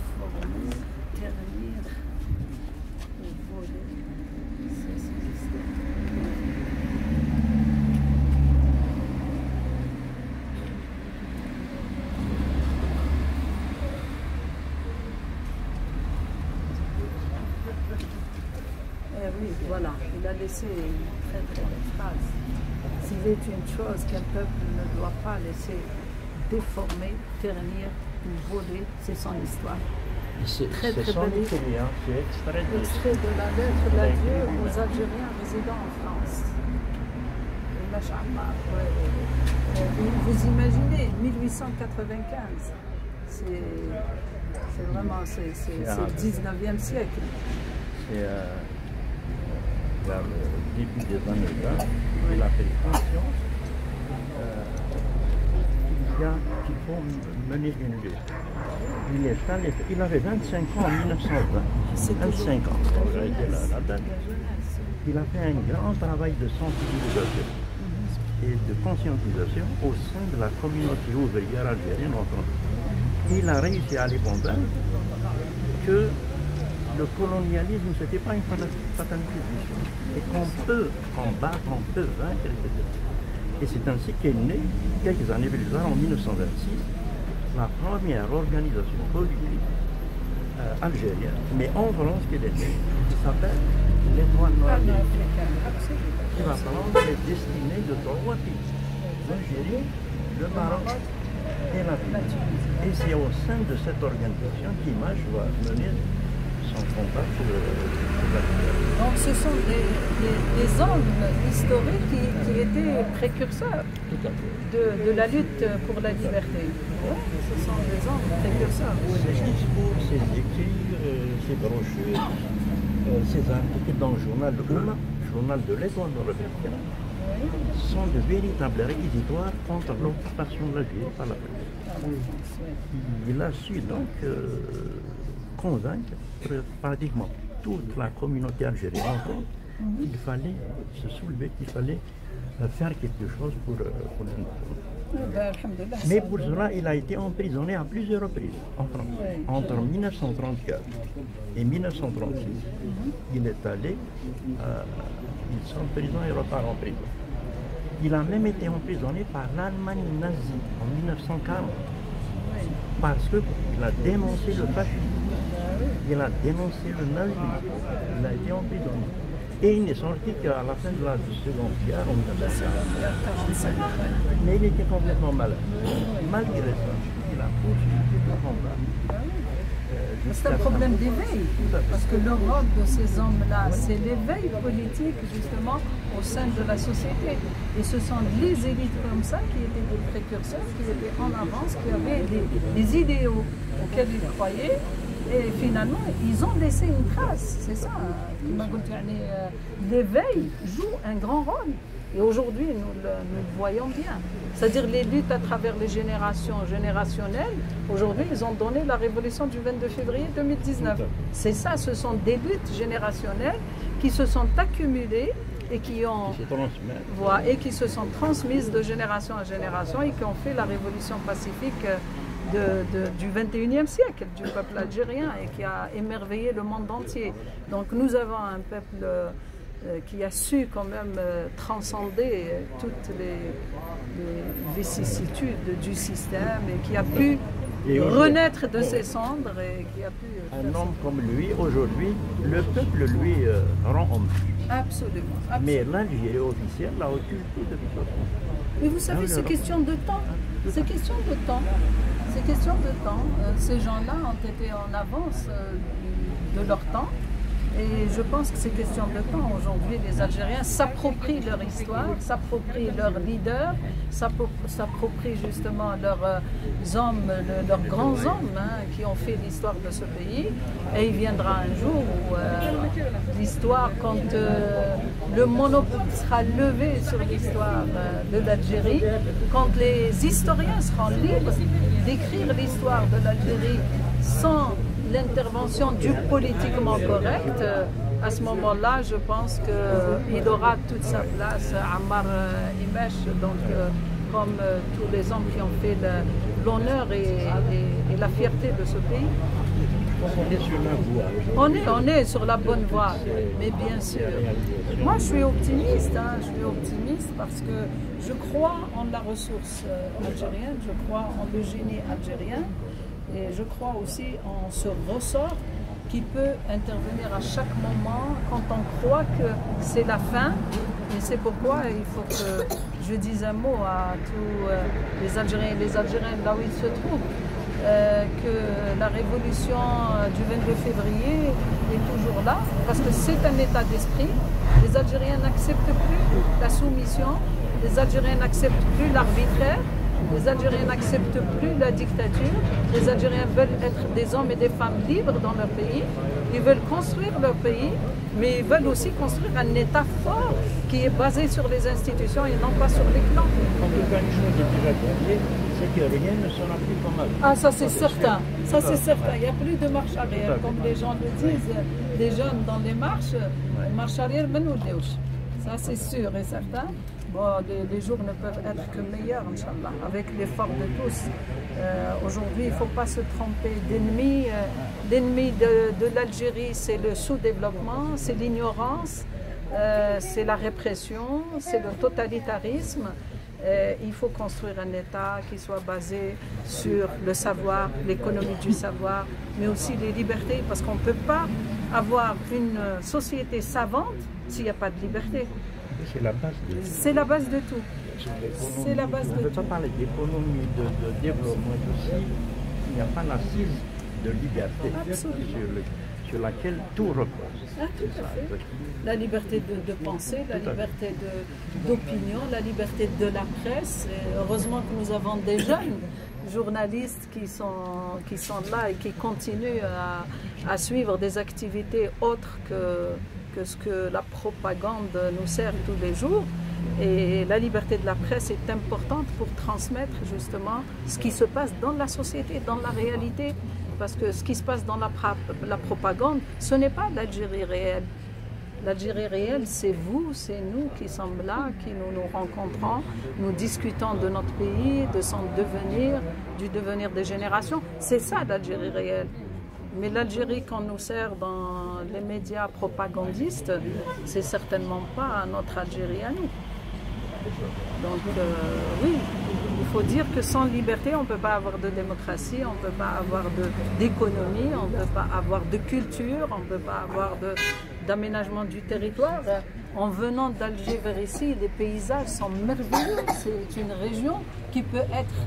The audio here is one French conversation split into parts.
déformer, ternir ou voler. C'est son histoire. Oui, voilà, il a laissé une très très belle phrase. S'il est une chose qu'un peuple ne doit pas laisser déformer, ternir ou voler, c'est son histoire. C'est Très très son belle écrit, hein, c'est extrait de... extrait de la lettre d'adieu aux Algériens résidant en France. Vous imaginez, 1895, c'est vraiment c'est le 19e siècle. C'est vers le début des années 20, il a fait conscience qu'il faut mener une lutte. Il avait 25 ans en 1920. 25 ans, j'ai été la date. Il a fait un grand travail de sensibilisation et de conscientisation au sein de la communauté ouvrière algérienne en France. Il a réussi à les convaincre que le colonialisme, ce n'était pas une fatalité du tout, et qu'on peut combattre, on peut vaincre, etc. Et c'est ainsi qu'est née, quelques années plus tard, en 1926, la première organisation politique algérienne, mais en France qui est née, qui s'appelle l'Étoile Noire, qui va prendre les destinées de trois pays, l'Algérie, le Maroc et la Tunisie. Et c'est au sein de cette organisation qu'Image va mener son combat pour la liberté. Donc ce sont des hommes historiques qui étaient précurseurs de la lutte pour la liberté. Oui, ce sont des hommes précurseurs. Ses discours, ses écrits, ses brochures, ses articles dans le journal de Ouma, journal de l'Étoile nord-africaine, sont de véritables réquisitoires contre l'occupation de l'Algérie par la France. Il a su donc convaincre pratiquement toute la communauté algérienne qu'il fallait se soulever, qu'il fallait faire quelque chose pour l'indépendance. Mais pour cela, il a été emprisonné à plusieurs reprises en France. Entre 1934 et 1936, il est allé, il sort de prison et repart en prison. Il a même été emprisonné par l'Allemagne nazie en 1940 parce qu'il a dénoncé le fascisme, il a dénoncé le nazisme, il a été emprisonné. Et il n'est sorti qu'à la fin de la Seconde Guerre, en 1945. Mais il était complètement malade. Malgré ça, il a poursuivi le combat. C'est un problème d'éveil, parce que le rôle de ces hommes-là, c'est l'éveil politique justement au sein de la société. Et ce sont les élites comme ça qui étaient des précurseurs, qui étaient en avance, qui avaient des idéaux auxquels ils croyaient. Et finalement, ils ont laissé une trace, c'est ça. L'éveil joue un grand rôle. Et aujourd'hui, nous le voyons bien. C'est-à-dire les luttes à travers les générations générationnelles, aujourd'hui, ils ont donné la révolution du 22 février 2019. C'est ça, ce sont des luttes générationnelles qui se sont accumulées et qui se sont transmises de génération à génération et qui ont fait la révolution pacifique du 21e siècle, du peuple algérien, et qui a émerveillé le monde entier. Donc nous avons un peuple qui a su quand même transcender toutes les vicissitudes du système et qui a pu renaître de ses cendres et qui a pu... Un homme comme lui, aujourd'hui, le peuple lui rend hommage. Absolument. Mais l'Algérie officielle l'a occulté depuis longtemps. Mais vous savez, c'est question de temps. C'est question de temps. C'est question de temps. Ces gens-là ont été en avance de leur temps. Et je pense que c'est question de temps. Aujourd'hui, les Algériens s'approprient leur histoire, s'approprient leurs leaders, s'approprient justement leurs hommes, leurs grands hommes qui ont fait l'histoire de ce pays. Et il viendra un jour où l'histoire, quand le monopole sera levé sur l'histoire de l'Algérie, quand les historiens seront libres d'écrire l'histoire de l'Algérie sans l'intervention du politiquement correct, à ce moment-là, je pense qu'il aura toute sa place, Ammar Imech, donc comme tous les hommes qui ont fait l'honneur et la fierté de ce pays. On est sur la voie. On est sur la bonne voie, mais bien sûr. Moi, je suis optimiste, je suis optimiste parce que je crois en la ressource algérienne, je crois en le génie algérien et je crois aussi en ce ressort qui peut intervenir à chaque moment quand on croit que c'est la fin. Et c'est pourquoi il faut que je dise un mot à tous les Algériens et les Algériennes là où ils se trouvent. Que la révolution du 22 février est toujours là, parce que c'est un état d'esprit. Les Algériens n'acceptent plus la soumission, les Algériens n'acceptent plus l'arbitraire, les Algériens n'acceptent plus la dictature, les Algériens veulent être des hommes et des femmes libres dans leur pays, ils veulent construire leur pays, mais ils veulent aussi construire un état fort qui est basé sur les institutions et non pas sur les clans. En tout cas, une chose est déjà gagnée, c'est que rien ne sera plus comme avant. Ah, ça c'est certain, ça c'est certain. Il n'y a plus de marche arrière, comme les gens le disent, les jeunes dans les marches, marche arrière, ben nous ça c'est sûr et certain. Bon, les jours ne peuvent être que meilleurs, Inch'Allah, avec l'effort de tous. Aujourd'hui, il ne faut pas se tromper d'ennemis. L'ennemi de l'Algérie, c'est le sous-développement, c'est l'ignorance, c'est la répression, c'est le totalitarisme. Il faut construire un État qui soit basé sur le savoir, l'économie du savoir, mais aussi les libertés, parce qu'on ne peut pas avoir une société savante s'il n'y a pas de liberté. C'est la base de tout. C'est la base de tout. C'est la base de tout. On ne peut pas parler d'économie, de développement aussi. Il n'y a pas l'assise de liberté sur laquelle tout repose. Ah, tout à fait. La liberté de penser, la liberté d'opinion, la liberté de la presse. Et heureusement que nous avons des jeunes journalistes qui sont là et qui continuent à suivre des activités autres que ce que la propagande nous sert tous les jours. Et la liberté de la presse est importante pour transmettre justement ce qui se passe dans la société, dans la réalité. Parce que ce qui se passe dans la propagande, ce n'est pas l'Algérie réelle. L'Algérie réelle, c'est vous, c'est nous qui sommes là, qui nous rencontrons, nous discutons de notre pays, de son devenir, du devenir des générations. C'est ça l'Algérie réelle. Mais l'Algérie qu'on nous sert dans les médias propagandistes, c'est certainement pas notre Algérie à nous. Donc oui, il faut dire que sans liberté, on ne peut pas avoir de démocratie, on ne peut pas avoir d'économie, on ne peut pas avoir de culture, on ne peut pas avoir d'aménagement du territoire. En venant d'Alger vers ici, les paysages sont merveilleux. C'est une région qui peut être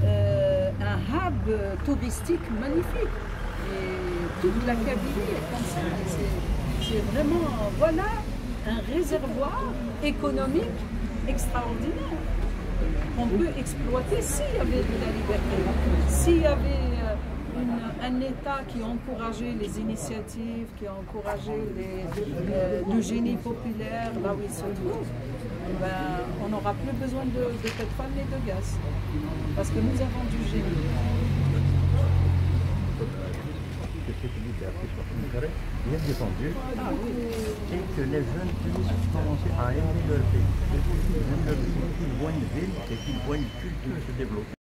un hub touristique magnifique. Et toute la Kabylie est comme ça. C'est vraiment, voilà, un réservoir économique extraordinaire qu'on peut exploiter s'il y avait de la liberté, s'il y avait un État qui encourageait les initiatives, qui encourageait le génie populaire là où il se trouve. Ben, on n'aura plus besoin de pétrole ni de gaz, parce que nous avons du génie. Que cette liberté soit bien défendue et que les jeunes puissent commencer à aimer leur pays. Ils voient une ville et qu'ils voient une culture se développer.